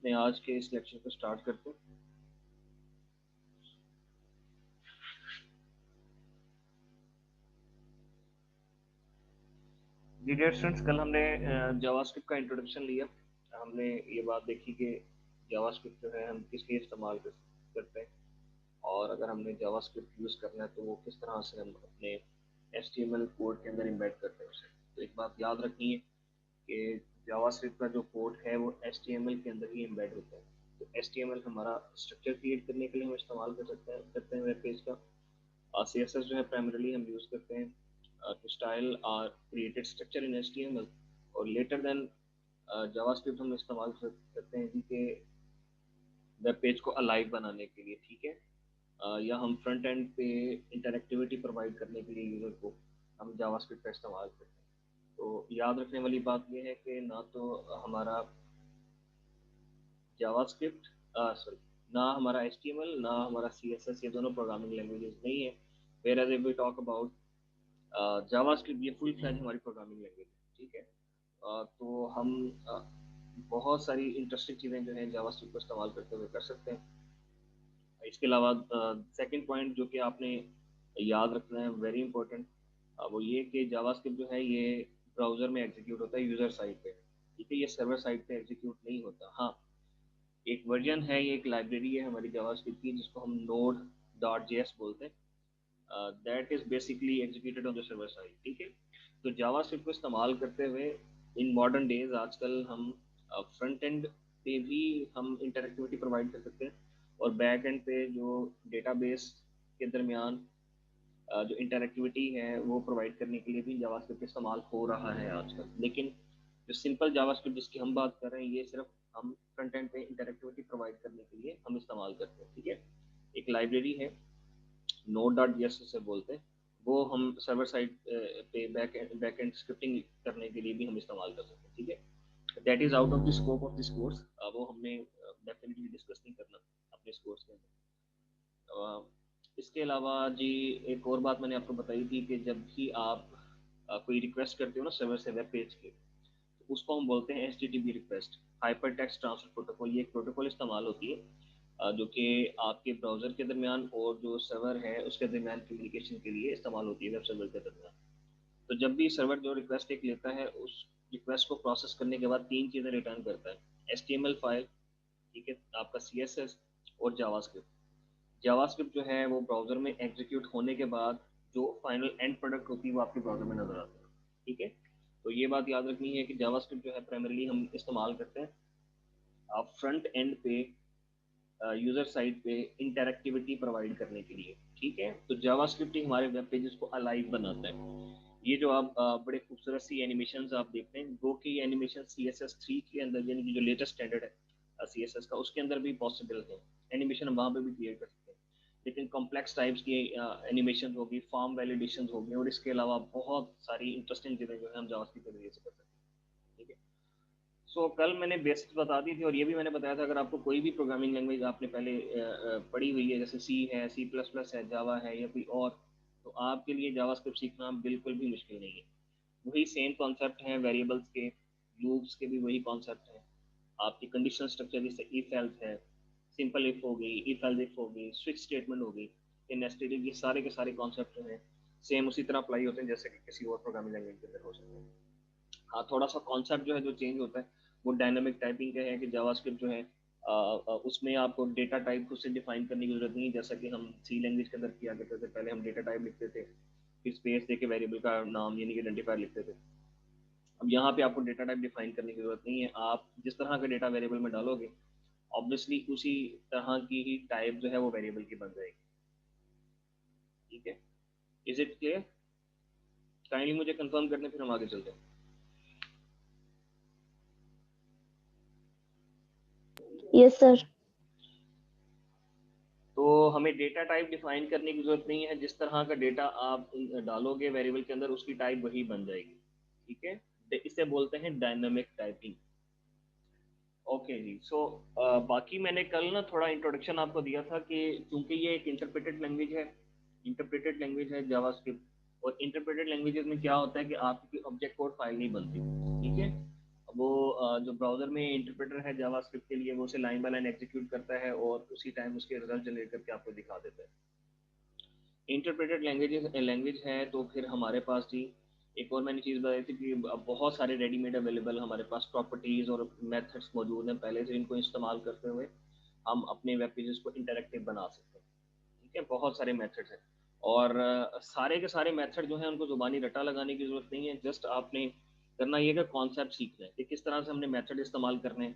अपने आज के इस लेक्चर को स्टार्ट करते हैं। डियर स्टूडेंट्स, कल हमने जावास्क्रिप्ट का इंट्रोडक्शन लिया। हमने ये बात देखी कि जावास्क्रिप्ट जो है हम किस लिए इस्तेमाल करते हैं, और अगर हमने जावास्क्रिप्ट यूज़ करना है तो वो किस तरह से हम अपने HTML कोड के अंदर इम्बेड करते हैं उसे। तो एक बात याद रखनी है कि जावास्क्रिप्ट का जो कोड है वो HTML के अंदर ही इम्बेड होता है। तो HTML हमारा स्ट्रक्चर क्रिएट करने के लिए हम इस्तेमाल करते हैं वेब पेज का। CSS जो है प्राइमरीली हम यूज़ करते हैं to style or created structure in HTML, और later than जावास्क्रिप्ट हम इस्तेमाल करते हैं जी के वेब पेज को अलाइव बनाने के लिए, ठीक है। या हम फ्रंट एंड पे इंटरेक्टिविटी प्रोवाइड करने के लिए यूज़र को हम जावास्क्रिप्ट का इस्तेमाल करते हैं। तो याद रखने वाली बात यह है कि ना तो हमारा जावास्क्रिप्ट सॉरी ना हमारा HTML ना हमारा CSS, ये दोनों प्रोग्रामिंग लैंग्वेजेस नहीं है। Whereas we talk about JavaScript, ये फुल फ्लैज हमारी प्रोग्रामिंग लैंग्वेज है, ठीक है। तो हम बहुत सारी इंटरेस्टिंग चीज़ें जो हैं जावास्क्रिप्ट को इस्तेमाल करते हुए कर सकते हैं। इसके अलावा सेकंड पॉइंट जो कि आपने याद रखना है, वेरी इंपॉर्टेंट, वो ये कि जावास्क्रिप्ट जो है ये ब्राउज़र में एग्जीक्यूट होता है यूज़र साइड पे, ठीक है। ये सर्वर साइड पे एग्जीक्यूट नहीं होता। हाँ, एक वर्जन है, ये एक लाइब्रेरी है हमारी जावास्क्रिप्ट की जिसको हम node.js बोलते हैं। That is basically executed on the server side, ठीक है। तो जावास्क्रिप्ट को इस्तेमाल करते हुए इन मॉडर्न डेज आजकल हम फ्रंट एंड पे भी हम इंटरेक्टिविटी प्रोवाइड कर सकते हैं, और बैक एंड पे जो डेटाबेस के दरमियान जो इंटरेक्टिविटी है वो प्रोवाइड करने के लिए भी जावास्क्रिप्ट इस्तेमाल हो रहा है आजकल। लेकिन जो सिंपल जावास्क्रिप्ट जिसकी हम बात कर रहे हैं, ये सिर्फ हम फ्रंट एंड पे इंटरेक्टिविटी प्रोवाइड करने के लिए हम इस्तेमाल करते हैं, ठीक है। एक लाइब्रेरी है node.js से बोलते हैं, वो हम सर्वर साइड पे बैक एंड स्क्रिप्टिंग करने के लिए भी हम इस्तेमाल कर सकते हैं, ठीक है। That is out of the scope of this course, वो हमने डेफिनेटली डिस्कस नहीं करना अपने इस कोर्स के अंदर। इसके अलावा जी एक और बात मैंने आपको बताई थी कि जब भी आप कोई रिक्वेस्ट करते हो ना सर्वर से वेब पेज के, तो उसको हम बोलते हैं HTTP request, hyper text transfer protocol. ये एक प्रोटोकॉल इस्तेमाल होती है जो कि आपके ब्राउज़र के दरमियान और जो सर्वर है उसके दरमियान कम्युनिकेशन के लिए इस्तेमाल होती है, वेब सर्वर के दरमियान। तो जब भी सर्वर जो रिक्वेस्ट एक लेता है, उस रिक्वेस्ट को प्रोसेस करने के बाद तीन चीज़ें रिटर्न करता है। HTML फाइल, ठीक है, आपका CSS और जावास्क्रिप्ट। जावास्क्रिप्ट जो है वो ब्राउज़र में एग्जीक्यूट होने के बाद जो फाइनल एंड प्रोडक्ट होती है वो आपके ब्राउज़र में नजर आती है, ठीक है। तो ये बात याद रखनी है कि जावास्क्रिप्ट जो है प्राइमरीली हम इस्तेमाल करते हैं फ्रंट एंड पे यूजर साइड पे इंटरेक्टिविटी प्रोवाइड करने के लिए, ठीक है। तो जावास्क्रिप्ट ही हमारे वेब पेजेस को अलाइव बनाता है। ये जो आप बड़े खूबसूरत सी एनिमेशंस आप देखते हैं, गो की एनिमेशन CSS3 के अंदर, यानी कि जो लेटेस्ट स्टैंडर्ड है CSS का, उसके अंदर भी पॉसिबल है एनिमेशन, हम वहाँ पे भी क्रिएट कर सकते हैं। लेकिन कॉम्प्लेक्स टाइप्स की एनिमेशन होगी, फॉर्म वैलिडेशन होगी, और इसके अलावा बहुत सारी इंटरेस्टिंग चीज़ें जो है हम जावास्क्रिप्ट के जरिए से कर सकते हैं, ठीक है। कल मैंने बेसिक्स बता दी थी, और ये भी मैंने बताया था अगर आपको कोई भी प्रोग्रामिंग लैंग्वेज आपने पहले पढ़ी हुई है, जैसे C है, C++ है, जावा है या कोई और, तो आपके लिए जावास्क्रिप्ट सीखना बिल्कुल भी मुश्किल नहीं है। वही सेम कॉन्सेप्ट हैं वेरिएबल्स के, लूप्स के भी वही कॉन्सेप्ट हैं। आपकी कंडीशनल स्ट्रक्चर जैसे इफ एल्स है, सिंपल इफ हो गई, इफ एल्स इफ हो गई, स्विच स्टेटमेंट हो गई, नेस्टेड इफ, ये सारे के सारे कॉन्सेप्ट जो हैं सेम उसी तरह अप्लाई होते हैं जैसे कि किसी और प्रोग्रामिंग लैंग्वेज के अंदर हो सकते हैं। हाँ, थोड़ा सा कॉन्सेप्ट जो है जो चेंज होता है वो डायनामिक टाइपिंग का है कि जावास्क्रिप्ट जो है उसमें आपको डेटा टाइप खुद से डिफाइन करने की जरूरत नहीं है, जैसा कि हम C लैंग्वेज के अंदर किया करते थे। पहले हम डेटा टाइप लिखते थे, फिर स्पेस देके वेरिएबल का नाम यानी कि आइडेंटिफायर लिखते थे। अब यहाँ पे आपको डेटा टाइप डिफाइन करने की जरूरत नहीं है, आप जिस तरह का डेटा वेरिएबल में डालोगे ऑब्वियसली उसी तरह की ही टाइप जो है वो वेरिएबल की बन जाएगी, ठीक है। Is it clear? काइंडली मुझे कंफर्म करने, फिर हम आगे चलते हैं। Yes sir. तो हमें डेटा टाइप डिफाइन करने की जरूरत नहीं है, जिस तरह का डेटा आप डालोगे वेरिएबल के अंदर उसकी टाइप वही बन जाएगी, ठीक है। इसे बोलते हैं डायनामिक टाइपिंग। ओके जी। बाकी मैंने कल ना थोड़ा इंट्रोडक्शन आपको दिया था कि चूंकि ये एक इंटरप्रेटेड लैंग्वेज है जावास्क्रिप्ट, और इंटरप्रेटेड लैंग्वेजेस में क्या होता है कि आपकी ऑब्जेक्ट कोड फाइल नहीं बनती, ठीक है। वो जो ब्राउज़र में इंटरप्रेटर है जावास्क्रिप्ट के लिए, वो उसे लाइन बाय लाइन एग्जीक्यूट करता है और उसी टाइम उसके रिजल्ट जनरेट करके आपको दिखा देता है। इंटरप्रेटेड लैंग्वेज है तो फिर हमारे पास जी एक और मैंने चीज़ बताई थी कि बहुत सारे रेडीमेड अवेलेबल हमारे पास प्रॉपर्टीज़ और मेथड्स मौजूद हैं, पहले से इनको इस्तेमाल करते हुए हम अपने वेब पेजेस को इंटरेक्टिव बना सकते हैं। ठीक है, बहुत सारे मेथड्स हैं और सारे के सारे मेथड जो हैं उनको ज़ुबानी रटा लगाने की ज़रूरत नहीं है। जस्ट आपने करना ये है कि कॉन्सेप्ट सीखना है कि किस तरह से हमने मेथड इस्तेमाल करने हैं।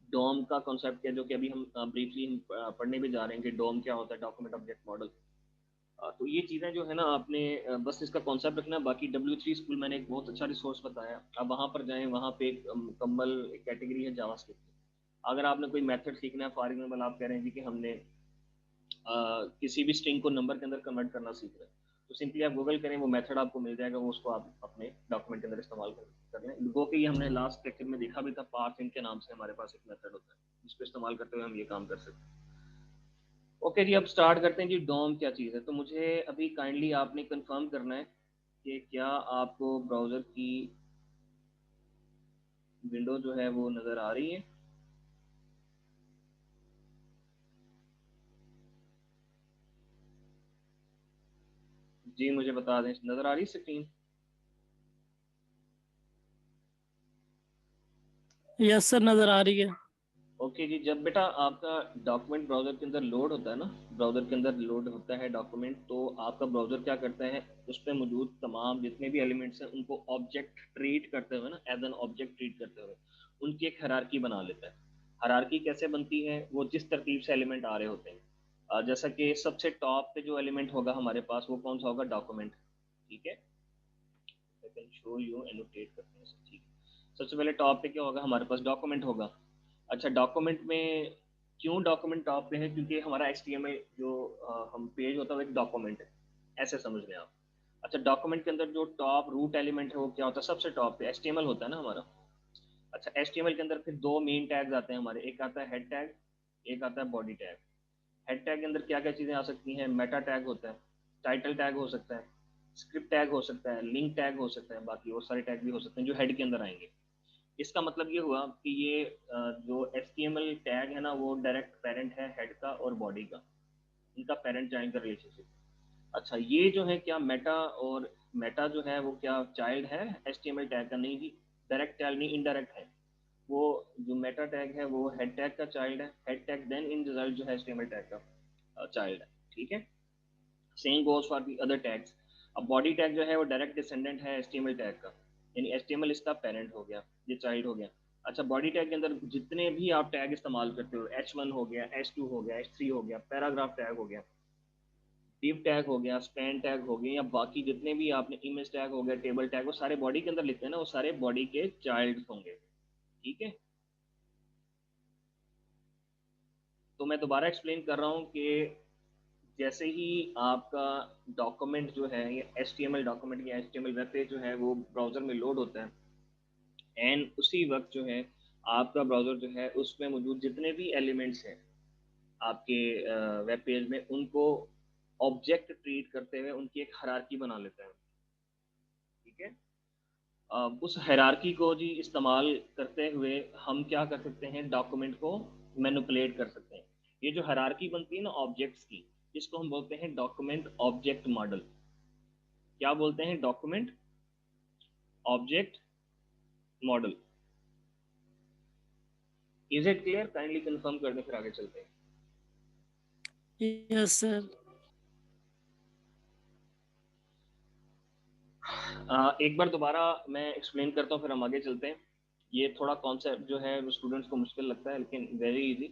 डोम का कॉन्सेप्ट क्या, जो कि अभी हम ब्रीफली हम पढ़ने भी जा रहे हैं कि डोम क्या होता है, डॉक्यूमेंट ऑब्जेक्ट मॉडल। तो ये चीज़ें जो है ना आपने बस इसका कॉन्सेप्ट रखना है। बाकी W3 स्कूल मैंने एक बहुत अच्छा रिसोर्स बताया, आप वहाँ पर जाएं, वहाँ पे एक मुकम्मल कैटेगरी है जावास्क्रिप्ट की। अगर आपने कोई मेथड सीखना है, फॉर एग्जाम्पल आप कह रहे हैं जी कि हमने किसी भी स्ट्रिंग को नंबर के अंदर कन्वर्ट करना सीख रहे हैं, तो सिंपली आप गूगल करें, वो मेथड आपको मिल जाएगा, वो उसको आप अपने डॉक्यूमेंट के अंदर इस्तेमाल कर लें। गो के ये हमने लास्ट लेक्चर में देखा भी था, पार्सिंग के नाम से हमारे पास एक मेथड होता है जिसको इस्तेमाल करते हुए हम ये काम कर सकते हैं। ओके जी, अब स्टार्ट करते हैं जी, डोम क्या चीज़ है। तो मुझे अभी काइंडली आपने कंफर्म करना है कि क्या आपको ब्राउज़र की विंडो जो है वो नज़र आ रही है। जी मुझे बता दें, नज़र आ रही है स्क्रीन? यस सर, नजर आ रही है। ओके जी, जब बेटा आपका डॉक्यूमेंट ब्राउज़र के अंदर लोड होता है ना, ब्राउज़र के अंदर लोड होता है डॉक्यूमेंट, तो आपका ब्राउज़र क्या करता है, उस पर मौजूद तमाम जितने भी एलिमेंट्स हैं उनको ऑब्जेक्ट ट्रीट करते हुए ना, एज एन ऑब्जेक्ट ट्रीट करते हुए उनकी एक हायरार्की बना लेता है। हायरार्की कैसे बनती है, वो जिस तरतीब से एलिमेंट आ रहे होते हैं। जैसा कि सबसे टॉप पे जो एलिमेंट होगा हमारे पास, वो कौन सा होगा, डॉक्यूमेंट। ठीक है, I can show you, annotate करते हैं, ठीक है। सबसे पहले टॉप पे क्या होगा, हमारे पास डॉक्यूमेंट होगा। अच्छा, डॉक्यूमेंट में क्यों डॉक्यूमेंट टॉप पे है, क्योंकि हमारा HTML जो हम पेज होता है वो एक डॉक्यूमेंट है, ऐसे समझ लें आप। अच्छा, डॉक्यूमेंट के अंदर जो टॉप रूट एलिमेंट है वो क्या होता है, सबसे टॉप पे HTML होता है ना हमारा। अच्छा, HTML के अंदर फिर दो मेन टैग्स आते हैं हमारे, एक आता है हेड टैग, एक आता है बॉडी टैग। हेड टैग के अंदर क्या क्या चीज़ें आ सकती हैं, मेटा टैग होता है, टाइटल टैग हो सकता है, स्क्रिप्ट टैग हो सकता है, लिंक टैग हो सकता है, बाकी और सारे टैग भी हो सकते हैं जो हेड के अंदर आएंगे। इसका मतलब ये हुआ कि ये जो HTML टैग है ना, वो डायरेक्ट पेरेंट है हेड का और बॉडी का, इनका पेरेंट चाइल्ड का रिलेशनशिप। अच्छा, ये जो है क्या मेटा, और मेटा जो है वो क्या चाइल्ड है HTML टैग का? नहीं जी, डायरेक्ट चाइल्ड नहीं, इनडायरेक्ट है। वो जो मेटा टैग है वो हेड टैग का चाइल्ड है, head tag then in result जो है HTML टैग का चाइल्ड है। ठीक है, same goes for the other tags. अब बॉडी टैग जो है वो डायरेक्ट डिसेंडेंट है HTML टैग का, यानी HTML इसका पेरेंट हो गया, ये चाइल्ड हो गया। अच्छा, बॉडी टैग के अंदर जितने भी आप टैग इस्तेमाल करते हो, H1 हो गया, H2 हो गया, H3 हो गया, पैराग्राफ टैग हो गया, div टैग हो गया, स्पैन टैग हो गया, या बाकी जितने भी आपने इमेज टैग हो गया, टेबल टैग, वो सारे बॉडी के अंदर लिखते हैं ना, वो सारे बॉडी के चाइल्ड होंगे। ठीक है, तो मैं दोबारा एक्सप्लेन कर रहा हूँ कि जैसे ही आपका डॉक्यूमेंट जो है, या HTML डॉक्यूमेंट या HTML वेब पेज जो है वो ब्राउज़र में लोड होता है, एंड उसी वक्त जो है आपका ब्राउज़र जो है उसमें मौजूद जितने भी एलिमेंट्स हैं आपके वेब पेज में, उनको ऑब्जेक्ट ट्रीट करते हुए उनकी एक हायरार्की बना लेता है। ठीक है, उस हायरार्की को जी इस्तेमाल करते हुए हम क्या कर सकते हैं, डॉक्यूमेंट को मैनिपुलेट कर सकते हैं। ये जो हायरार्की बनती है ना ऑब्जेक्ट्स की, इसको हम बोलते हैं डॉक्यूमेंट ऑब्जेक्ट मॉडल। क्या बोलते हैं, document object model. Is it clear? Kindly confirm कर दें, फिर आगे चलते हैं। Yes sir. एक बार दोबारा मैं एक्सप्लेन करता हूँ, फिर हम आगे चलते हैं। ये थोड़ा कॉन्सेप्ट जो है वो स्टूडेंट्स को मुश्किल लगता है, लेकिन वेरी इजी।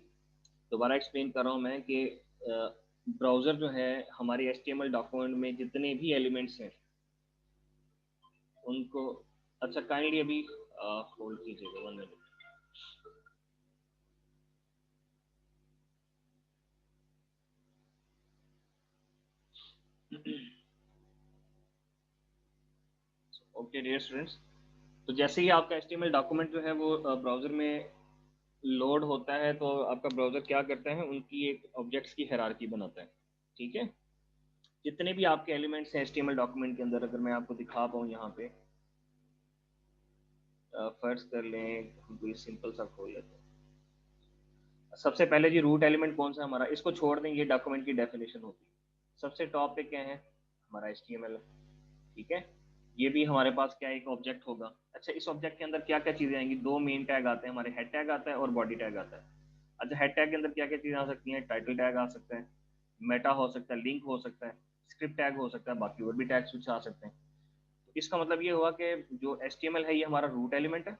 दोबारा एक्सप्लेन कर रहा हूँ मैं कि ब्राउज़र जो है हमारे HTML डॉक्यूमेंट में जितने भी एलिमेंट्स हैं उनको, अच्छा काइंडली अभी होल्ड कीजिएगा 1 मिनट। ओके डियर स्टूडेंट्स, तो जैसे ही आपका HTML डॉक्यूमेंट जो है वो ब्राउज़र में लोड होता है, तो आपका ब्राउज़र क्या करता है, उनकी एक ऑब्जेक्ट्स की हायरार्की बनाता है। ठीक है, जितने भी आपके एलिमेंट्स हैं HTML डॉक्यूमेंट के अंदर, अगर मैं आपको दिखा पाऊँ यहाँ पे, फर्ज कर लें कोई सिंपल सा खोल लेते हैं। सबसे पहले जी रूट एलिमेंट कौन सा हमारा, इसको छोड़ दें, ये डॉक्यूमेंट की डेफिनेशन होती है। सबसे टॉप पे क्या है हमारा HTML, ठीक है। ये भी हमारे पास क्या एक ऑब्जेक्ट होगा। अच्छा, इस ऑब्जेक्ट के अंदर क्या क्या चीज़ें आएंगी, दो मेन टैग आते हैं हमारे, हेड टैग आता है और बॉडी टैग आता है। अच्छा, हेड टैग के अंदर क्या क्या चीज़ें आ सकती हैं, टाइटल टैग आ सकता है, मेटा हो सकता है, लिंक हो सकता है, स्क्रिप्ट टैग हो सकता है, बाकी और भी टैग्स कुछ आ सकते हैं। तो इसका मतलब ये हुआ कि जो HTML है ये हमारा रूट एलिमेंट है,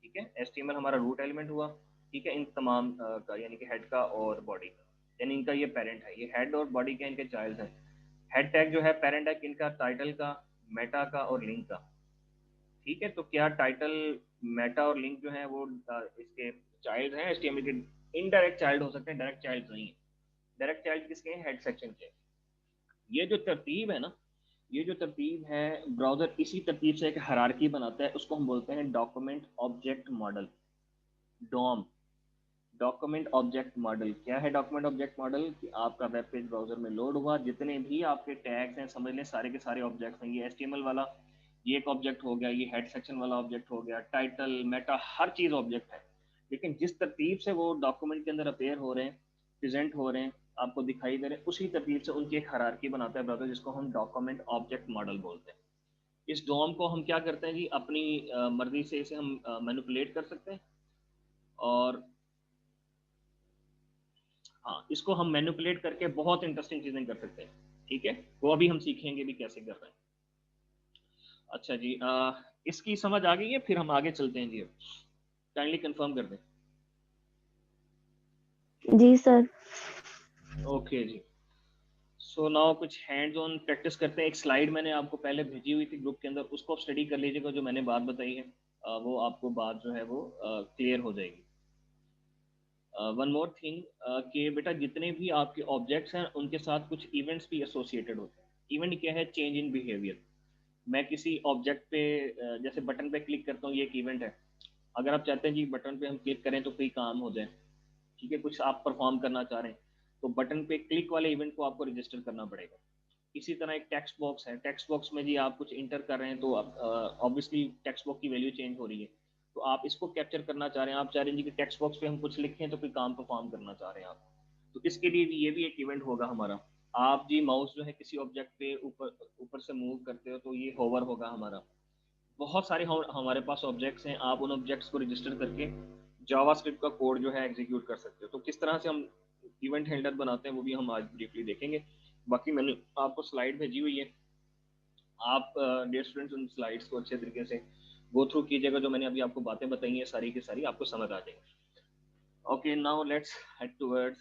ठीक है। HTML हमारा रूट एलिमेंट हुआ, ठीक है, इन तमाम का, यानी कि हेड का और बॉडी का, यानी इनका ये पेरेंट है, ये हेड और बॉडी के इनके चाइल्ड हैं। हेड टैग जो है पेरेंट है किनका, टाइटल का, मेटा का और लिंक का, ठीक है। तो क्या टाइटल, मेटा और लिंक जो है वो इसके चाइल्ड हैं HTML के, इनडायरेक्ट चाइल्ड हो सकते हैं, डायरेक्ट चाइल्ड नहीं है। डायरेक्ट चाइल्ड किसके हैं, हेड सेक्शन के। ये जो तरतीब है ना, ये जो तरतीब है, ब्राउजर इसी तरतीब से एक हायरार्की बनाता है, उसको हम बोलते हैं document object model, DOM. Document object model क्या है, डॉक्यूमेंट ऑब्जेक्ट मॉडल कि आपका वेब पेज ब्राउजर में लोड हुआ, जितने भी आपके टैग्स हैं समझ लें सारे के सारे ऑब्जेक्ट्स हैं। ये HTML वाला ये एक ऑब्जेक्ट हो गया, ये हेड सेक्शन वाला ऑब्जेक्ट हो गया, टाइटल, मेटा, हर चीज़ ऑब्जेक्ट है। लेकिन जिस तरतीब से वो डॉक्यूमेंट के अंदर अपेयर हो रहे हैं, प्रेजेंट हो रहे हैं, आपको दिखाई दे रहे हैं, उसी तरतीब से उनकी एक हायरार्की बनाता है ब्राउजर, जिसको हम डॉक्यूमेंट ऑब्जेक्ट मॉडल बोलते हैं। इस डॉम को हम क्या करते हैं जी, अपनी मर्जी से इसे हम मैनिपुलेट कर सकते हैं, और हाँ, इसको हम मैनिपुलेट करके बहुत इंटरेस्टिंग चीजें कर सकते हैं, ठीक है। वो अभी हम सीखेंगे भी कैसे कर रहे हैं। अच्छा जी, इसकी समझ आ गई है, फिर हम आगे चलते हैं जी। काइंडली कंफर्म कर दें। जी सर। ओके जी। सो नाउ कुछ हैंड्स ऑन प्रैक्टिस करते हैं। एक स्लाइड मैंने आपको पहले भेजी हुई थी ग्रुप के अंदर, उसको आप स्टडी कर लीजिएगा, जो मैंने बात बताई है वो आपको बात जो है वो क्लियर हो जाएगी। वन मोर थिंग कि बेटा जितने भी आपके ऑब्जेक्ट्स हैं उनके साथ कुछ इवेंट्स भी एसोसिएटेड होते हैं। इवेंट क्या है, चेंज इन बिहेवियर। मैं किसी ऑब्जेक्ट पे जैसे बटन पे क्लिक करता हूँ, ये एक इवेंट है। अगर आप चाहते हैं जी बटन पे हम क्लिक करें तो कोई काम हो जाए, ठीक है, कुछ आप परफॉर्म करना चाह रहे हैं, तो बटन पे क्लिक वाले इवेंट को आपको रजिस्टर करना पड़ेगा। इसी तरह एक टेक्स्ट बॉक्स है, टेक्स्ट बॉक्स में जी आप कुछ इंटर कर रहे हैं, तो ऑब्वियसली टेक्स्ट बॉक्स की वैल्यू चेंज हो रही है, तो आप इसको कैप्चर करना चाह रहे हैं, आप चाह रहे हैं जी कि टेक्स्ट बॉक्स पे हम कुछ लिखें, तो कोई काम परफॉर्म करना चाह रहे हैं आप, तो इसके लिए भी ये भी एक इवेंट होगा हमारा। आप जी माउस जो है किसी ऑब्जेक्ट पे ऊपर ऊपर से मूव करते हो, तो ये होवर होगा हमारा। बहुत सारे हमारे पास ऑब्जेक्ट्स हैं, आप उन ऑब्जेक्ट्स को रजिस्टर करके जावास्क्रिप्ट का कोड जो है एग्जीक्यूट कर सकते हो। तो किस तरह से हम इवेंट हैंडलर बनाते हैं वो भी हम आज ब्रीफली देखेंगे। बाकी मैंने आपको स्लाइड भेजी हुई है, आप डियर स्टूडेंट्स उन स्लाइड्स को अच्छे तरीके से गो थ्रू कीजिएगा, जो मैंने अभी आपको बातें बताई हैं सारी की सारी आपको समझ आ जाएंगी। Okay, now let's head towards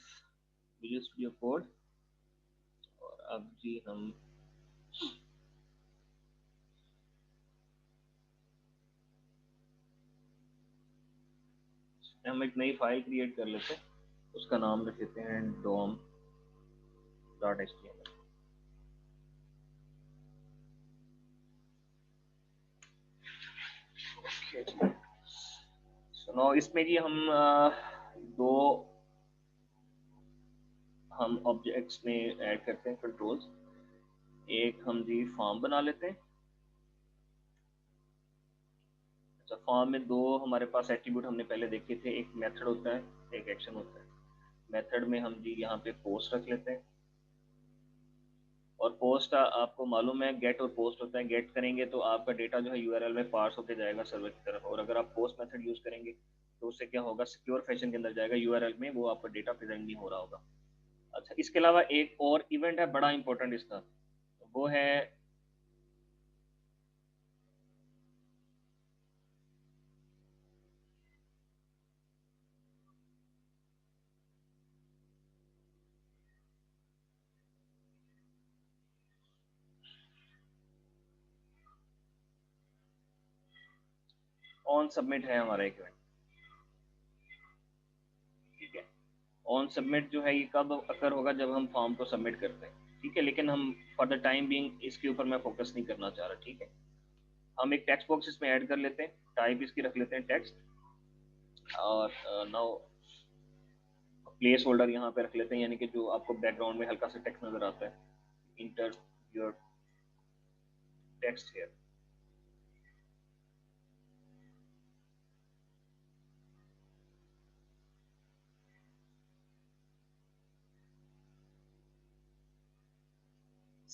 visual studio code. और अब जी हम एक नई फाइल क्रिएट कर लेते हैं, उसका नाम रख लेते हैं dom.html। ओके, सुनो इसमें जी दो हम ऑब्जेक्ट्स में ऐड करते हैं कंट्रोल्स। एक हम जी फॉर्म बना लेते हैं। अच्छा, फॉर्म में दो हमारे पास एट्रीब्यूट हमने पहले देखे थे, एक मेथड होता है, एक एक्शन होता है। मेथड में हम जी यहाँ पे पोस्ट रख लेते हैं, और पोस्ट आपको मालूम है गेट और पोस्ट होता है। गेट करेंगे तो आपका डेटा जो है यूआरएल में पार्स होकर जाएगा सर्वर की तरफ, और अगर आप पोस्ट मेथड यूज करेंगे तो उससे क्या होगा, सिक्योर फैशन के अंदर जाएगा यूआरएल में, वो आपका डेटा प्रेजेंट नहीं हो रहा होगा। अच्छा, इसके अलावा एक और इवेंट है बड़ा इंपॉर्टेंट इसका, वो है ऑन सबमिट है हमारा एक इवेंट, ठीक है। ऑन सबमिट जो है ये कब अकर होगा, जब हम फॉर्म को सबमिट करते हैं, ठीक है। लेकिन हम फॉर द टाइम बीइंग इसके ऊपर मैं फोकस नहीं करना चाह रहा, ठीक है। हम एक टेक्स्ट बॉक्स इसमें ऐड कर लेते हैं, टाइप इसकी रख लेते हैं टेक्स्ट, और नाउ प्लेस होल्डर यहाँ पे रख लेते हैं, यानी कि जो आपको बैकग्राउंड में हल्का सा टेक्स्ट नजर आता है, enter your text here.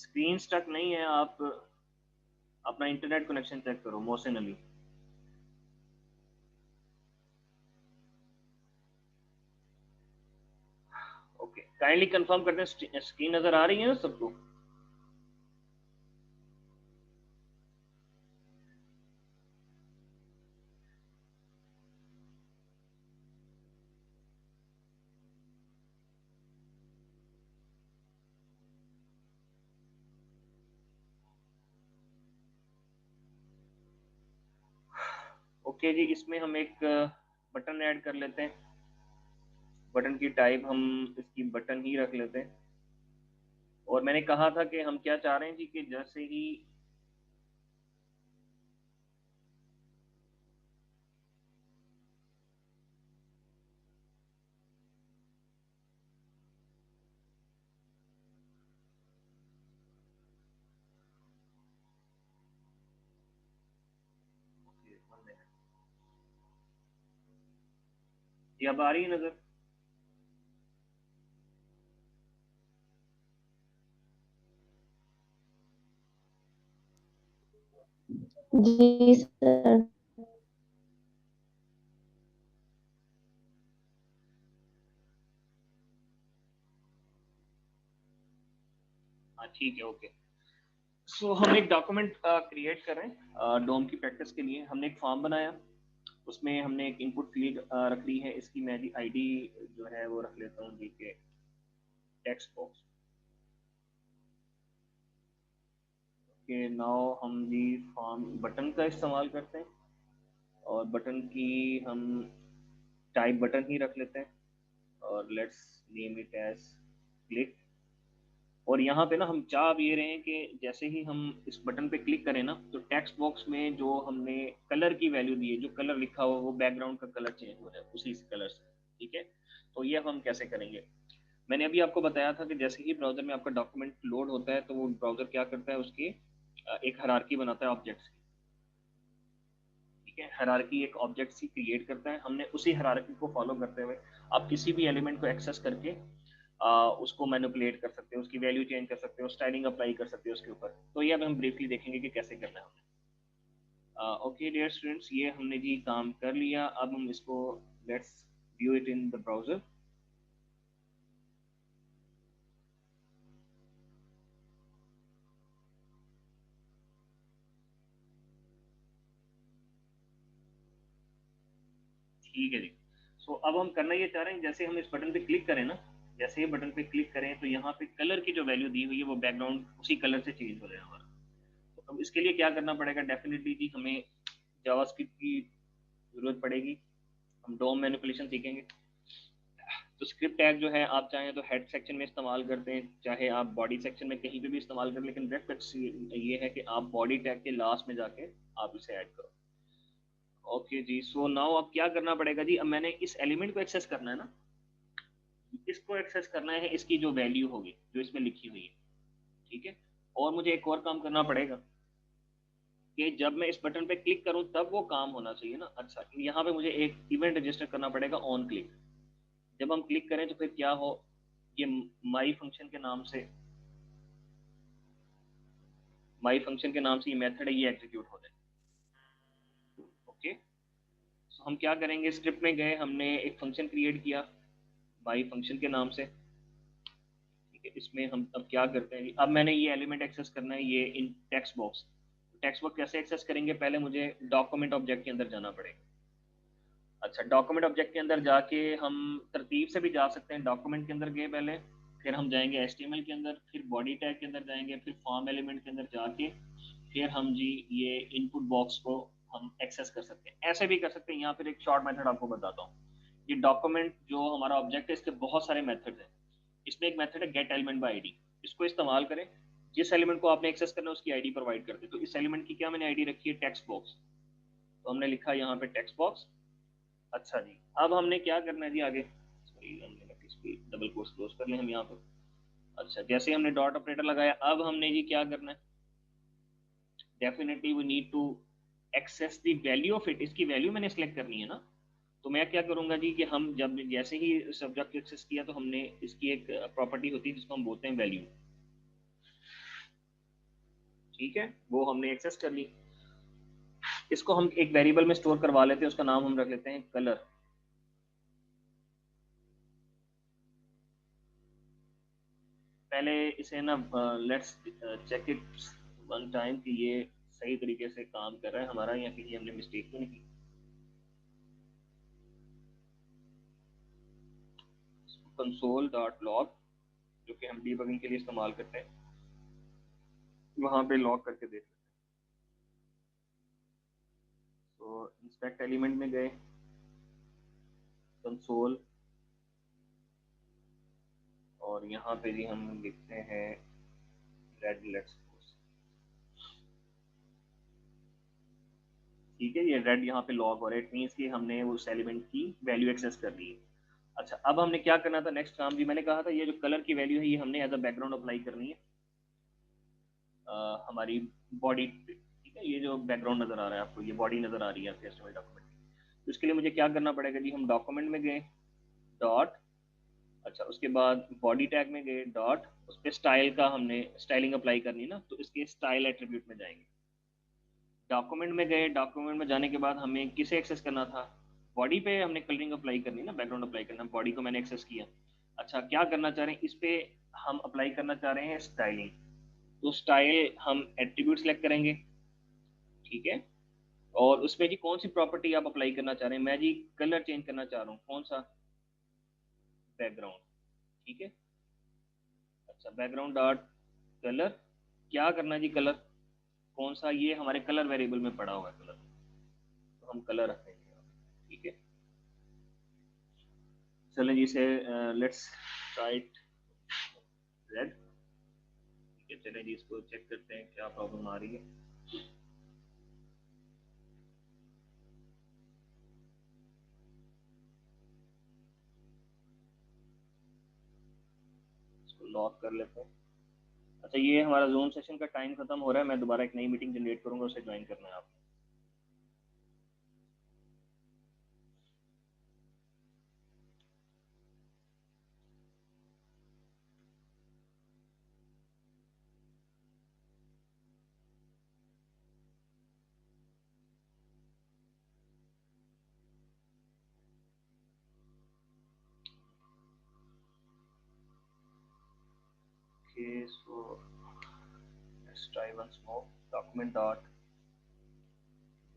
Screen stuck नहीं है, आप अपना इंटरनेट कनेक्शन चेक करो Mohsin Ali. Okay, kindly confirm करते हैं स्क्रीन नजर आ रही है ना सबको? ओके जी, इसमें हम एक बटन ऐड कर लेते हैं। बटन की टाइप हम इसकी बटन ही रख लेते हैं। और मैंने कहा था कि हम क्या चाह रहे हैं जी, कि जैसे ही ये अब आ रही है नजर? जी सर। हाँ ठीक है, ओके। सो हम एक डॉक्यूमेंट क्रिएट कर रहे हैं डोम की प्रैक्टिस के लिए। हमने एक फॉर्म बनाया, उसमें हमने एक इनपुट फील्ड रख ली है। इसकी मैं जी आईडी जो है वो रख लेता हूँ जी के टेक्स्ट बॉक्स के। नाउ हम जी फॉर्म बटन का इस्तेमाल करते हैं, और बटन की हम टाइप बटन ही रख लेते हैं, और let's name it as click. और यहाँ पे ना हम चाह अब ये रहे हैं कि जैसे ही हम इस बटन पे क्लिक करें ना, तो टेक्स्ट बॉक्स में जो हमने कलर की वैल्यू दी है, जो कलर लिखा हुआ वो बैकग्राउंड का कलर चेंज हो जाए उसी कलर से। ठीक है, तो ये हम कैसे करेंगे? मैंने अभी आपको बताया था कि जैसे ही ब्राउजर में आपका डॉक्यूमेंट लोड होता है, तो वो ब्राउजर क्या करता है, उसकी एक हायरार्की बनाता है ऑब्जेक्ट्स की। ठीक है, हायरार्की एक ऑब्जेक्ट सी क्रिएट करता है। हमने उसी हायरार्की को फॉलो करते हुए आप किसी भी एलिमेंट को एक्सेस करके उसको मैनिपुलेट कर सकते हो, उसकी वैल्यू चेंज कर सकते हो, स्टाइलिंग अप्लाई कर सकते हो उसके ऊपर। तो ये अब हम ब्रीफली देखेंगे कि कैसे करना है हमें। ओके डियर स्टूडेंट्स, ये हमने जी काम कर लिया। अब हम इसको let's view it in the browser. ठीक है जी। सो अब हम करना ये चाह रहे हैं, जैसे हम इस बटन पे क्लिक करें ना, जैसे ही बटन पे क्लिक करें तो यहाँ पे कलर की जो वैल्यू दी हुई है वो बैकग्राउंड उसी कलर से चेंज हो जाए हमारा। तो अब इसके लिए क्या करना पड़ेगा? डेफिनेटली जी हमें जावास्क्रिप्ट की जरूरत पड़ेगी। हम डोम मैनिपुलेशन सीखेंगे। तो स्क्रिप्ट टैग जो है आप चाहें तो हेड सेक्शन में इस्तेमाल करते हैं, चाहे आप बॉडी सेक्शन में कहीं पे भी इस्तेमाल करें, लेकिन बेस्ट ये है कि आप बॉडी टैग के लास्ट में जाके आप इसे ऐड करो। ओके जी, सो नाउ अब क्या करना पड़ेगा जी? अब मैंने इस एलिमेंट को एक्सेस करना है ना, इसको एक्सेस करना है, इसकी जो वैल्यू होगी जो इसमें लिखी हुई है। ठीक है, और मुझे एक और काम करना पड़ेगा कि जब मैं इस बटन पे क्लिक करूं तब वो काम होना चाहिए ना। अच्छा, यहाँ पे मुझे एक इवेंट रजिस्टर करना पड़ेगा ऑन क्लिक। जब हम क्लिक करें तो फिर क्या हो, ये माई फंक्शन के नाम से, माई फंक्शन के नाम से ये मेथड है, ये एग्जीक्यूट हो जाए। ओके, तो हम क्या करेंगे, स्क्रिप्ट में गए, हमने एक फंक्शन क्रिएट किया माई फंक्शन के नाम से। ठीक है, इसमें हम अब क्या करते हैं, अब मैंने ये एलिमेंट एक्सेस करना है, ये इन टेक्स्ट बॉक्स। टेक्स्ट बॉक्स कैसे एक्सेस करेंगे? पहले मुझे डॉक्यूमेंट ऑब्जेक्ट के अंदर जाना पड़ेगा। अच्छा, डॉक्यूमेंट ऑब्जेक्ट के अंदर जाके हम तरतीब से भी जा सकते हैं। डॉक्यूमेंट के अंदर गए पहले, फिर हम जाएंगे एचटीएमएल के अंदर, फिर बॉडी टैग के अंदर जाएंगे, फिर फॉर्म एलिमेंट के अंदर जाके फिर हम जी ये इनपुट बॉक्स को हम एक्सेस कर सकते हैं। ऐसे भी कर सकते हैं। यहाँ फिर एक शॉर्ट मेथड आपको बताता हूँ। ये डॉक्यूमेंट जो हमारा ऑब्जेक्ट है, इसके बहुत सारे मेथड हैं। इसमें एक मेथड है गेट एलिमेंट बाय आईडी। इसको इस्तेमाल करें, जिस एलिमेंट को आपने एक्सेस करना है उसकी आईडी प्रोवाइड कर दे। तो इस एलिमेंट की क्या मैंने आईडी रखी है, टेक्स्ट बॉक्स। तो हमने लिखा यहाँ पे टेक्स्ट बॉक्स। अच्छा जी, अब हमने क्या करना है जी आगे? सॉरी, हमने डबल कोट्स क्लोज कर ले हम यहाँ पर। अच्छा, जैसे हमने डॉट ऑपरेटर लगाया, अब हमने जी क्या करना है, definitely we need to access the value of it. इसकी वैल्यू मैंने सिलेक्ट करनी है ना। तो मैं क्या करूंगा जी कि हम जब जैसे ही सब्जेक्ट एक्सेस किया तो हमने इसकी एक प्रॉपर्टी होती है जिसको हम बोलते हैं वैल्यू। ठीक है, वो हमने एक्सेस कर ली। इसको हम एक वेरिएबल में स्टोर करवा लेते हैं, उसका नाम हम रख लेते हैं कलर। पहले इसे ना let's check it one time कि ये सही तरीके से काम कर रहा है हमारा, या कहीं हमने मिस्टेक तो नहीं की। कंसोल डॉट लॉग, जो कि हम डीबगिंग के लिए इस्तेमाल करते हैं, वहां पे लॉग करके देख लेते हैं। तो इंस्पेक्ट एलिमेंट में गए, कंसोल, और यहाँ पे जी हम लिखते हैं रेड लेट्स। ठीक है, ये रेड यहाँ पे लॉग हो रहा है, इट मीन्स कि हमने उस एलिमेंट की वैल्यू एक्सेस कर ली है। अच्छा, अब हमने क्या करना था नेक्स्ट काम जी, मैंने कहा था ये जो कलर की वैल्यू है ये हमने एज अ बैकग्राउंड अप्लाई करनी है हमारी बॉडी पे। ठीक है, ये जो बैकग्राउंड नजर आ रहा है आपको, ये बॉडी नजर आ रही है एचटीएमएल डॉक्यूमेंट की। तो इसके लिए मुझे क्या करना पड़ेगा जी, हम डॉक्यूमेंट में गए, डॉट, अच्छा उसके बाद बॉडी टैग में गए, डॉट, उस पर स्टाइल का हमने स्टाइलिंग अप्लाई करनी ना, तो इसके स्टाइल एट्रीब्यूट में जाएंगे। डॉक्यूमेंट में गए, डॉक्यूमेंट में जाने के बाद हमें किसे एक्सेस करना था, बॉडी पे हमने कलरिंग अप्लाई करनी ना, बैकग्राउंड अप्लाई करना, बॉडी को मैंने एक्सेस किया। अच्छा, क्या करना चाह रहे हैं, इस पे हम अप्लाई करना चाह रहे हैं स्टाइलिंग। तो स्टाइल हम एट्रीब्यूट सेलेक्ट करेंगे, ठीक है, और उसमें जी कौन सी प्रॉपर्टी आप अप्लाई करना चाह रहे हैं, मैं जी कलर चेंज करना चाह रहा हूँ, कौन सा, बैकग्राउंड। ठीक है, अच्छा बैकग्राउंड डॉट कलर, क्या करना है जी, कलर कौन सा, ये हमारे कलर वेरिएबल में पड़ा हुआ है कलर, तो हम कलर रखेंगे। ठीक है, चलें जी इसे लेट्स राइट रेड। ठीक है, चलें जी इसको चेक करते हैं क्या प्रॉब्लम आ रही है। इसको लॉक कर लेते हैं। अच्छा, ये हमारा जूम सेशन का टाइम खत्म हो रहा है, मैं दोबारा एक नई मीटिंग जनरेट करूंगा, उसे ज्वाइन करना है आपको। Okay, so let's try once more. Document dot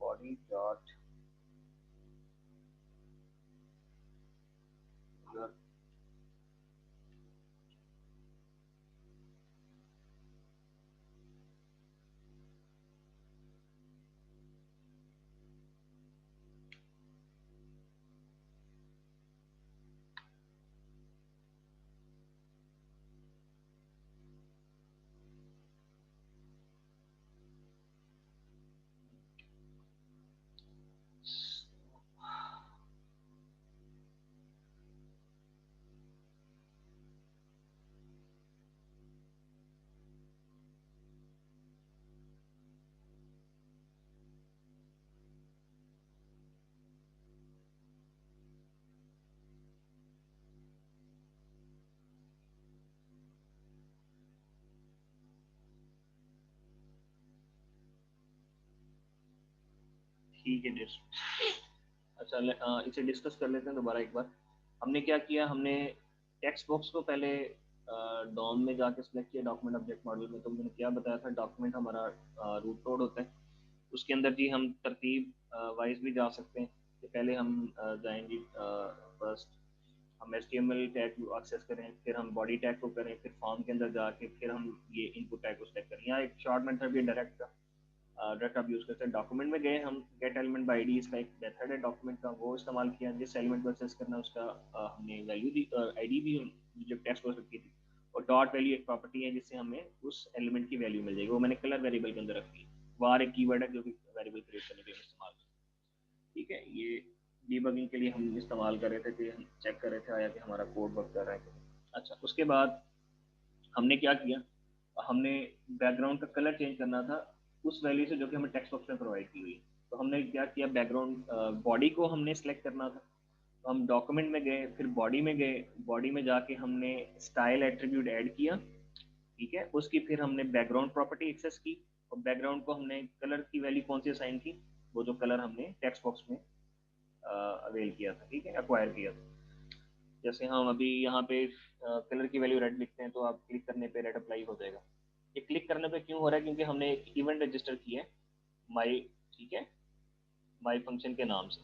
body dot your, ठीक है अच्छा इसे डिस्कस कर लेते हैं दोबारा एक बार। हमने क्या किया, हमने टेक्स्ट बॉक्स को पहले डॉम में जाके सिलेक्ट किया, डॉक्यूमेंट ऑब्जेक्ट मॉडल में। तो मैंने क्या बताया था, डॉक्यूमेंट हमारा रूट नोड होता है, उसके अंदर जी हम तरतीब वाइज भी जा सकते हैं। कि पहले हम जाएंगे फर्स्ट हम HTML टैग को एक्सेस करें, फिर हम बॉडी टैग को करें, फिर फॉर्म के अंदर जाके फिर हम ये इनपुट टैग को सेलेक्ट करें। यहाँ एक शॉर्ट मेथड भी डायरेक्ट आप यूज़ करते हैं। डॉक्यूमेंट में गए, हम गेट एलिमेंट बाई डी, इसका एक मेथड है डॉक्यूमेंट का, वो इस्तेमाल किया। जिस एलिमेंट को एक्सेस करना है उसका हमने वैल्यू दी, आईडी भी जो टेक्स्ट बॉक्स रखी थी, और डॉट वैल्यू एक प्रॉपर्टी है जिससे हमें उस एलिमेंट की वैल्यू मिल जाएगी, वो मैंने कलर वेरिएबल के अंदर रखी है। वार एक कीवर्ड है जो कि वेरिएबल क्रिएट करने के लिए इस्तेमाल करते हैं। ठीक है, ये डीबगिंग के लिए हम इस्तेमाल कर रहे थे कि हम चेक कर रहे थे आया कि हमारा कोड वर्क कर रहा है कि नहीं। अच्छा, उसके बाद हमने क्या किया, हमने बैकग्राउंड का कलर चेंज करना था उस वैल्यू से जो कि हमें टेक्स्ट बॉक्स में प्रोवाइड की हुई। तो हमने क्या किया, बैकग्राउंड बॉडी को हमने सेलेक्ट करना था, तो हम डॉक्यूमेंट में गए, फिर बॉडी में गए, बॉडी में जाके हमने स्टाइल एट्रीब्यूट ऐड किया। ठीक है, उसकी फिर हमने बैकग्राउंड प्रॉपर्टी एक्सेस की, और बैकग्राउंड को हमने कलर की वैल्यू कौन सी असाइन की, वो जो कलर हमने टेक्स्ट बॉक्स में अवेल किया था, ठीक है, एक्वायर किया था। जैसे हम अभी यहाँ पे कलर की वैल्यू रेड लिखते हैं तो आप क्लिक करने पे रेड अप्लाई हो जाएगा। ये क्लिक करने पे क्यों हो रहा है, क्योंकि हमने एक इवेंट रजिस्टर किया है माई, ठीक है, माई फंक्शन के नाम से,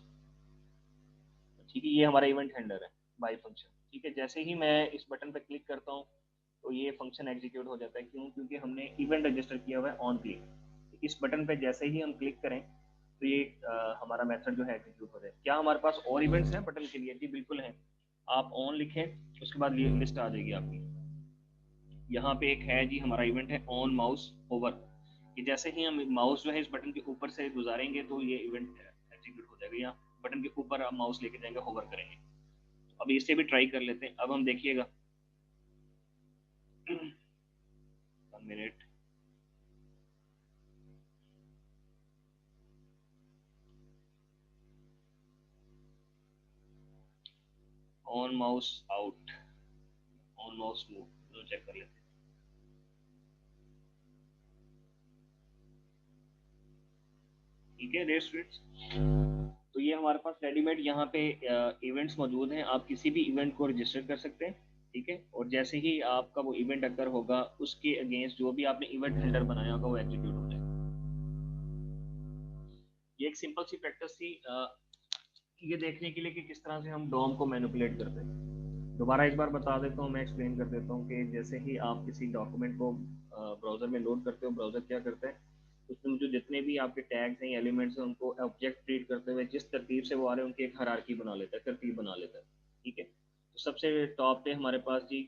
ठीक है, ये हमारा इवेंट हैंडलर है माई फंक्शन, ठीक है। जैसे ही मैं इस बटन पे क्लिक करता हूँ तो ये फंक्शन एग्जीक्यूट हो जाता है। क्यों? क्योंकि हमने इवेंट रजिस्टर किया हुआ है ऑन क्लिक। इस बटन पे जैसे ही हम क्लिक करें तो ये हमारा मेथड जो है एग्जीक्यूट हो जाए। क्या हमारे पास और इवेंट्स हैं बटन के लिए? जी बिल्कुल हैं। आप ऑन लिखें, उसके बाद ये लिस्ट आ जाएगी आपकी। यहाँ पे एक है जी हमारा इवेंट है ऑन माउस ओवर, कि जैसे ही हम माउस जो है इस बटन के ऊपर से गुजारेंगे तो ये इवेंट एग्जीक्यूट हो जाएगा, या बटन के ऊपर आप माउस लेके जाएंगे, होवर करेंगे। अभी इससे भी ट्राई कर लेते हैं। अब हम देखिएगा 1 minute, on mouse out, on mouse move, दोनों चेक कर लेते हैं। ठीक है रेड स्ट्रीट्स, तो ये हमारे पास रेडीमेड यहाँ पे इवेंट्स मौजूद हैं। आप किसी भी इवेंट को रजिस्टर कर सकते हैं, ठीक है, और जैसे ही आपका वो इवेंट अगर होगा उसके अगेंस्ट जो भी आपने इवेंट हेल्डर बनाया होगा वो एग्जीक्यूट हो जाएगा। ये एक सिंपल सी प्रैक्टिस थी ये देखने के लिए कि किस तरह से हम डॉम को मैनिपुलेट करते हैं। दोबारा एक बार बता देता हूँ, मैं एक्सप्लेन कर देता हूँ कि जैसे ही आप किसी डॉक्यूमेंट को ब्राउजर में लोड करते हो, ब्राउजर क्या करता है, उसमें जो जितने भी आपके टैग्स हैं, एलिमेंट्स हैं, उनको ऑब्जेक्ट ट्रीट करते हुए जिस तरतीब से वो आ रहे हैं उनकी एक हायरार्की बना लेता है, तरतीब बना लेता है, ठीक है। तो सबसे टॉप पे हमारे पास जी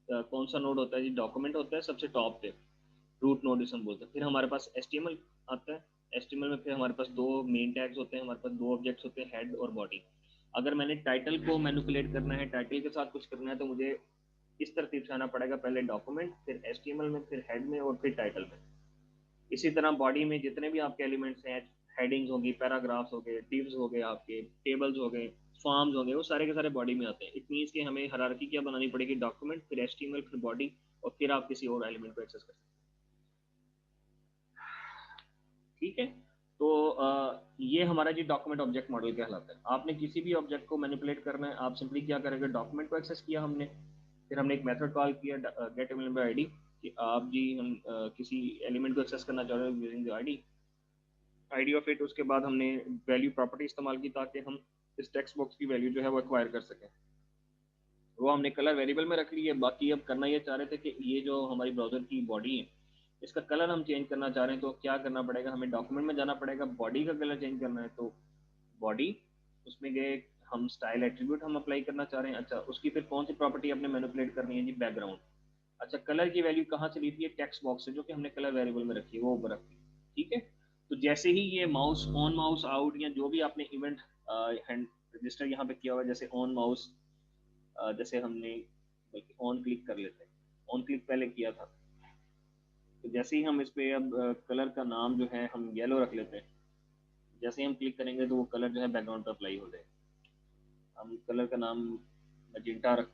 कौन सा नोड होता है जी? डॉक्यूमेंट होता है सबसे टॉप पे, रूट नोड जिसे हम बोलते हैं। फिर हमारे पास HTML आता है। HTML में फिर हमारे पास दो मेन टैग्स होते हैं, हमारे पास दो ऑब्जेक्ट्स होते हैं, हेड और बॉडी। अगर मैंने टाइटल को मैनिपुलेट करना है, टाइटल के साथ कुछ करना है, तो मुझे इस तरतीब से आना पड़ेगा, पहले डॉक्यूमेंट, फिर HTML में, फिर हेड में, और फिर टाइटल में। इसी तरह बॉडी में जितने भी आपके एलिमेंट्स हैं, हेडिंग्स होगी, पैराग्राफ्स हो गए, डिव्स हो गए, आपके टेबल्स हो गए, फॉर्म्स हो गए, वो सारे के सारे बॉडी में आते हैं। इट मीन्स कि हमें हायरार्की क्या बनानी पड़ेगी? डॉक्यूमेंट, फिर HTML, फिर बॉडी, और फिर आप किसी और एलिमेंट को एक्सेस कर सकते हैं, ठीक है। तो ये हमारा जी डॉक्यूमेंट ऑब्जेक्ट मॉडल कहलाता है। आपने किसी भी ऑब्जेक्ट को मैनिपुलेट करना है, आप सिंपली क्या करेंगे? डॉक्यूमेंट को एक्सेस किया हमने, फिर हमने एक मेथड कॉल किया गेट एलिमेंट बाय आईडी, कि आप जी हम किसी एलिमेंट को एक्सेस करना चाह रहे हैं using the ID of it. उसके बाद हमने वैल्यू प्रॉपर्टी इस्तेमाल की ताकि हम इस टेक्स्ट बॉक्स की वैल्यू जो है वो एक्वायर कर सकें। वो हमने कलर वेरिएबल में रख ली है। बाकी अब करना ये चाह रहे थे कि ये जो हमारी ब्राउजर की बॉडी है इसका कलर हम चेंज करना चाह रहे हैं, तो क्या करना पड़ेगा? हमें डॉक्यूमेंट में जाना पड़ेगा, बॉडी का कलर चेंज करना है, तो बॉडी, उसमें गए, हम स्टाइल एट्रीब्यूट हम अप्लाई करना चाह रहे हैं। अच्छा, उसकी फिर कौन सी प्रॉपर्टी आपने मैनिपुलेट करनी है जी? बैकग्राउंड। अच्छा, कलर की वैल्यू कहाँ से ली थी? टेक्स्ट बॉक्स से, जो कि हमने कलर वेरिएबल में रखी है, वो ऊपर रखी है, ठीक है। तो जैसे ही ये माउस ऑन, माउस आउट, या जो भी आपने इवेंट हैंड रजिस्टर यहाँ पे किया हुआ है, जैसे ऑन माउस, जैसे हमने ऑन क्लिक कर लेते हैं, ऑन क्लिक पहले किया था, तो जैसे ही हम इस पे अब कलर का नाम जो है हम येलो रख लेते हैं, जैसे ही हम क्लिक करेंगे तो वो कलर जो है बैकग्राउंड पर अप्लाई हो जाएगा। हम कलर का नाम मजेंटा रख